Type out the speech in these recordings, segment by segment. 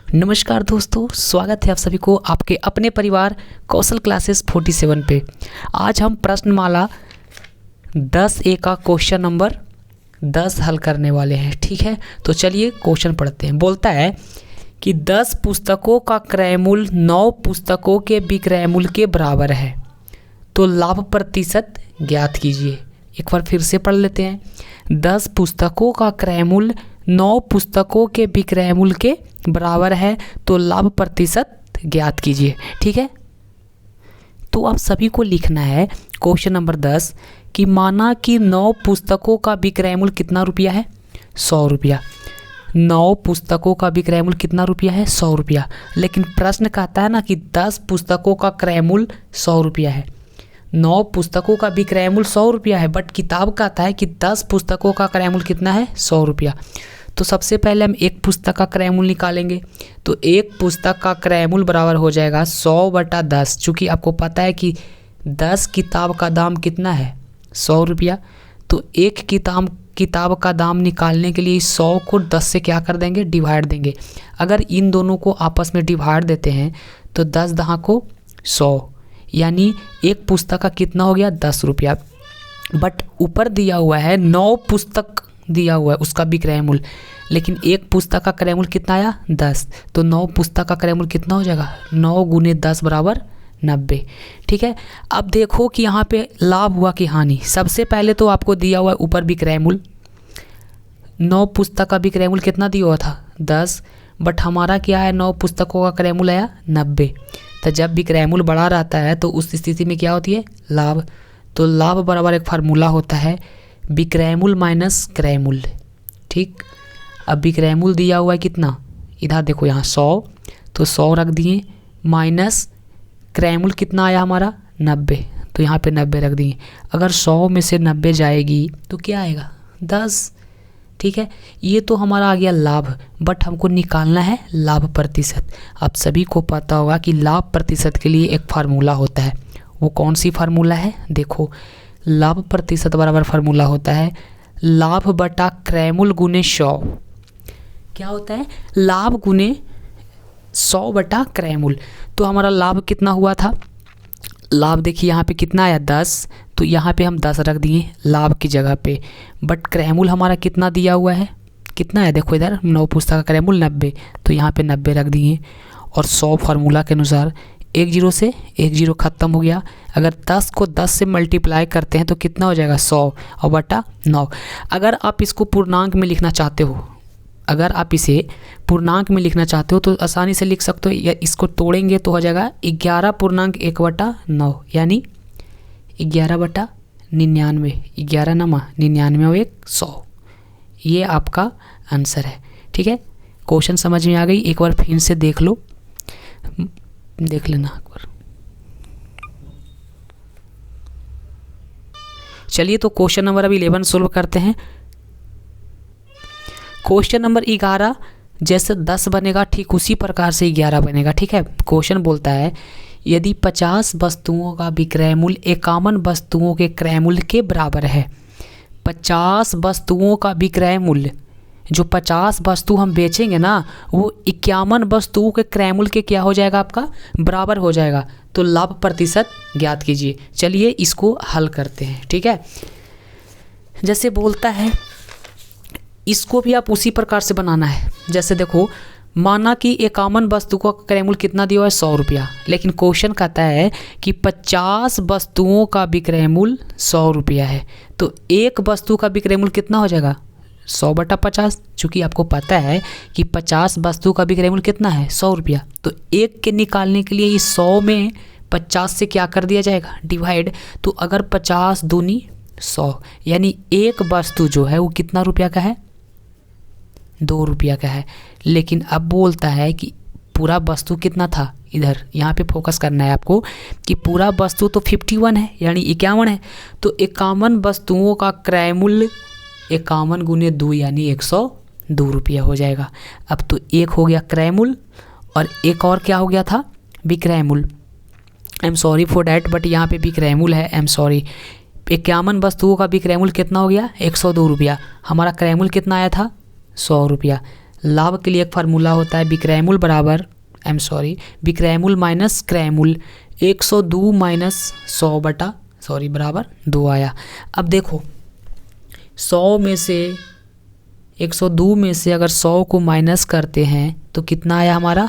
नमस्कार दोस्तों, स्वागत है आप सभी को आपके अपने परिवार कौशल क्लासेस 47 पे। आज हम प्रश्नमाला 10A का क्वेश्चन नंबर 10 हल करने वाले हैं। ठीक है, तो चलिए क्वेश्चन पढ़ते हैं। बोलता है कि 10 पुस्तकों का क्रय मूल्य 9 पुस्तकों के विक्रय मूल्य के बराबर है, तो लाभ प्रतिशत ज्ञात कीजिए। एक बार फिर से पढ़ लेते हैं। 10 पुस्तकों का क्रय मूल्य 9 पुस्तकों के विक्रय मूल्य के बराबर है, तो लाभ प्रतिशत ज्ञात कीजिए। ठीक है, तो आप सभी को लिखना है क्वेश्चन नंबर 10 कि माना कि 9 पुस्तकों का विक्रय मूल्य कितना रुपया है? 100 रुपया। 9 पुस्तकों का विक्रय मूल्य कितना रुपया है? 100 रुपया। लेकिन प्रश्न कहता है ना कि 10 पुस्तकों का क्रय मूल्य 100 रुपया है। 9 पुस्तकों का विक्रय मूल्य 100 रुपया है, बट किताब कहता है कि 10 पुस्तकों का क्रय मूल्य कितना है? 100 रुपया। तो सबसे पहले हम एक पुस्तक का क्रय मूल्य निकालेंगे। तो एक पुस्तक का क्रय मूल्य बराबर हो जाएगा 100/10। चूँकि आपको पता है कि 10 किताब का दाम कितना है? 100 रुपया। तो एक किताब का दाम निकालने के लिए 100 को 10 से क्या कर देंगे? डिवाइड देंगे। अगर इन दोनों को आपस में डिवाइड देते हैं तो 10 दहा को 100, यानी एक पुस्तक का कितना हो गया? 10 रुपया। बट ऊपर दिया हुआ है 9 पुस्तक दिया हुआ है उसका विक्रय मूल्य, लेकिन एक पुस्तक का क्रय मूल्य कितना आया? 10। तो 9 पुस्तक का क्रय मूल्य कितना हो जाएगा? 9 × 10 = 90। ठीक है, अब देखो कि यहाँ पे लाभ हुआ कि हानि। सबसे पहले तो आपको दिया हुआ है ऊपर विक्रय मूल्य, 9 पुस्तक का विक्रय मूल्य कितना दिया हुआ था? 10। बट हमारा क्या है? 9 पुस्तकों का क्रय मूल्य आया 90। तो जब विक्रय मूल्य बड़ा रहता है तो उस स्थिति में क्या होती है? लाभ। तो लाभ बराबर एक फार्मूला होता है विक्रय मूल्य माइनस क्रय मूल्य। ठीक, अब विक्रय मूल्य दिया हुआ है कितना? इधर देखो, यहाँ 100, तो 100 रख दिए, माइनस क्रय मूल्य कितना आया हमारा? 90, तो यहाँ पे 90 रख दिए। अगर 100 में से 90 जाएगी तो क्या आएगा? 10। ठीक है, ये तो हमारा आ गया लाभ, बट हमको निकालना है लाभ प्रतिशत। आप सभी को पता होगा कि लाभ प्रतिशत के लिए एक फार्मूला होता है। वो कौन सी फार्मूला है? देखो, लाभ प्रतिशत बराबर फार्मूला होता है लाभ बटा क्रय मूल्य गुने 100। क्या होता है? लाभ गुने 100 बटा क्रय मूल्य। तो हमारा लाभ कितना हुआ था? लाभ देखिए यहाँ पे कितना आया? 10। तो यहाँ पे हम 10 रख दिए लाभ की जगह पे। बट क्रय मूल्य हमारा कितना दिया हुआ है? कितना है? देखो इधर 9 पुस्तक का क्रय मूल्य 90, तो यहाँ पे 90 रख दिए। और 100 फार्मूला के अनुसार 1 0 से 1 0 खत्म हो गया। अगर 10 को 10 से मल्टीप्लाई करते हैं तो कितना हो जाएगा? 100 और बटा 9। अगर आप इसको पूर्णांक में लिखना चाहते हो, अगर आप इसे पूर्णांक में लिखना चाहते हो तो आसानी से लिख सकते हो, या इसको तोड़ेंगे तो हो जाएगा 11.1/9, यानी 11/99। 11 नमा 99 और 100। ये आपका आंसर है। ठीक है, क्वेश्चन समझ में आ गई? एक बार फिर से देख लो, देख लेना एक बार। चलिए, तो क्वेश्चन नंबर अभी 11 सोल्व करते हैं। क्वेश्चन नंबर 11 जैसे 10 बनेगा ठीक उसी प्रकार से 11 बनेगा। ठीक है, क्वेश्चन बोलता है यदि 50 वस्तुओं का विक्रय मूल्य 51 वस्तुओं के क्रय मूल्य के बराबर है। 50 वस्तुओं का विक्रय मूल्य, जो 50 वस्तु हम बेचेंगे ना, वो 51 वस्तुओं के क्रय मूल्य के क्या हो जाएगा? आपका बराबर हो जाएगा। तो लाभ प्रतिशत ज्ञात कीजिए। चलिए इसको हल करते हैं। ठीक है, जैसे बोलता है इसको भी आप उसी प्रकार से बनाना है। जैसे देखो, माना कि 51 वस्तु का क्रय मूल्य कितना दिया हुआ है? 100 रुपया। लेकिन क्वेश्चन कहता है कि 50 वस्तुओं का विक्रय मूल्य 100 रुपया है। तो एक वस्तु का विक्रय मूल्य कितना हो जाएगा? 100/50। चूँकि आपको पता है कि 50 वस्तु का विक्रय मूल्य कितना है? 100 रुपया। तो एक के निकालने के लिए इस 100 में 50 से क्या कर दिया जाएगा? डिवाइड। तो अगर 50 दूनी 100, यानी एक वस्तु जो है वो कितना रुपया का है? 2 रुपया का है। लेकिन अब बोलता है कि पूरा वस्तु कितना था? इधर यहाँ पे फोकस करना है आपको कि पूरा वस्तु तो 51 है, यानी 51 है। तो 51 वस्तुओं का क्रय मूल्य 51 × 2 यानी 102 रुपया हो जाएगा। अब तो एक हो गया क्रय मूल्य और एक और क्या हो गया था? विक्रय मूल्य। I am sorry for that, but यहाँ पे विक्रय मूल्य है। I am sorry. 51 वस्तुओं का विक्रय मूल्य कितना हो गया? 102 रुपया। हमारा क्रय मूल्य कितना आया था? 100 रुपया। लाभ के लिए एक फार्मूला होता है विक्रयमूल्य बराबर विक्रयमूल्य माइनस क्रयमूल्य, 102 माइनस 100 बटा बराबर 2 आया। अब देखो 100 में से 102 में से अगर 100 को माइनस करते हैं तो कितना आया हमारा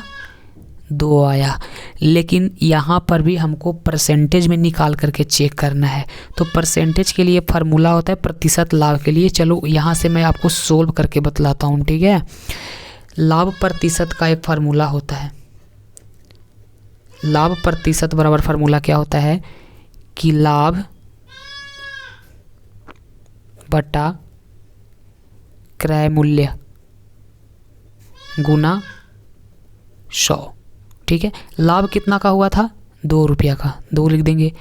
2 आया। लेकिन यहाँ पर भी हमको परसेंटेज में निकाल करके चेक करना है, तो परसेंटेज के लिए फार्मूला होता है प्रतिशत लाभ के लिए। चलो यहाँ से मैं आपको सोल्व करके बतलाता हूँ, ठीक है। लाभ प्रतिशत का एक फार्मूला होता है, लाभ प्रतिशत बराबर फार्मूला क्या होता है कि लाभ बटा क्रय मूल्य गुना 100, ठीक है। लाभ कितना का हुआ था 2 रुपया का, 2 लिख देंगे।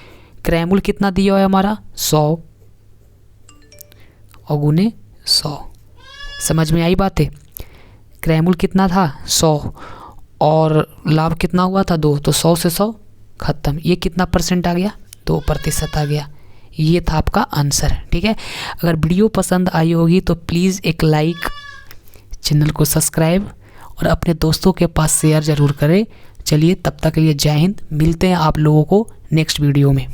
क्रय मूल्य कितना दिया हुआ है हमारा 100 और गुने 100। समझ में आई बातें। क्रय मूल्य कितना था 100 और लाभ कितना हुआ था 2, तो 100 से 100 खत्म। ये कितना परसेंट आ गया 2% आ गया। ये था आपका आंसर, ठीक है। अगर वीडियो पसंद आई होगी तो प्लीज़ एक लाइक, चैनल को सब्सक्राइब और अपने दोस्तों के पास शेयर ज़रूर करें। चलिए तब तक के लिए जय हिंद, मिलते हैं आप लोगों को नेक्स्ट वीडियो में।